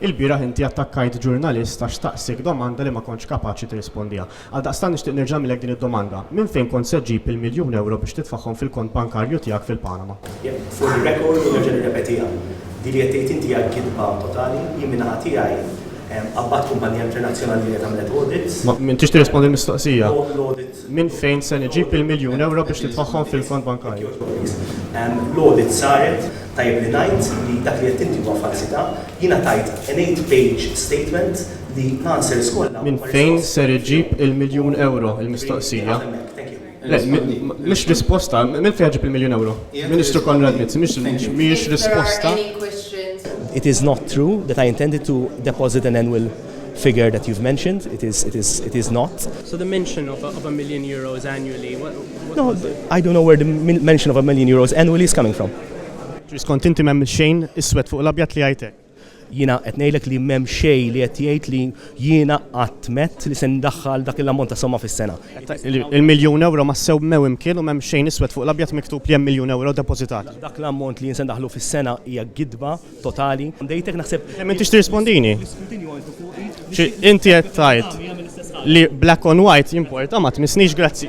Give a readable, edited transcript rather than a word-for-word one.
Il-bieraħ inti attakkajt ġurnalista x'taqsik domanda li ma kontx kapaċi tirrispondiha. Għaldaqstant nixtieq nerġa' milek din id-domanda. Minn fejn kont se ġġib il-1,000,000 euro biex titfaħħom fil-kont bankarju tiegħek fil-Panama? For the record, u nerġa' nirrepetiha. Dili qed tgħid inti hija kidba totali, jien minn naħa tiegħi qabad kumpanija internazzjonali li tagħmlet audits. Minn tix tirrispondi l-mistoqsija. Minn fejn se niġib il-1,000,000 euro biex titfaħħom fil-kont bankarju? L-audit saret tajjeb li ngħid li dak li qed inti huwa falsità, jiena tajt an 8-page statement li answers kollha. Minn fejn se iġib il-1,000,000 euro il-mistoqsija? Mhix risposta, minn fejn ġib il-1,000,000 euro? Ministru Konrad Mizzi, mhix risposta. It is not true that I intended to deposit an annual figure that you've mentioned. It is not. So the mention of €1,000,000 annually, what No, was it? I don't know where the mention of €1,000,000 annually is coming from. Skont inti m'hemm xejn iswed fuq l-abjad li għajtek. Jiena qed ngħidlek li m'hemm xejn li qed jgħid li jiena qatt mett li se ndaħħal dak il-ammont ta' somma fis-sena. Il-1,000,000 euro ma sew mew imkien u m'hemm xejn iswed fuq l-abjad miktub li hemm 1,000,000 euro depożitati. Dak l-ammont li jinse ndaħlu fis-sena hija gidba totali. Dejtek naħseb Hemm intix tirrispondini. Inti qed tgħid li black on white jimporta ma tmissniex grazzi.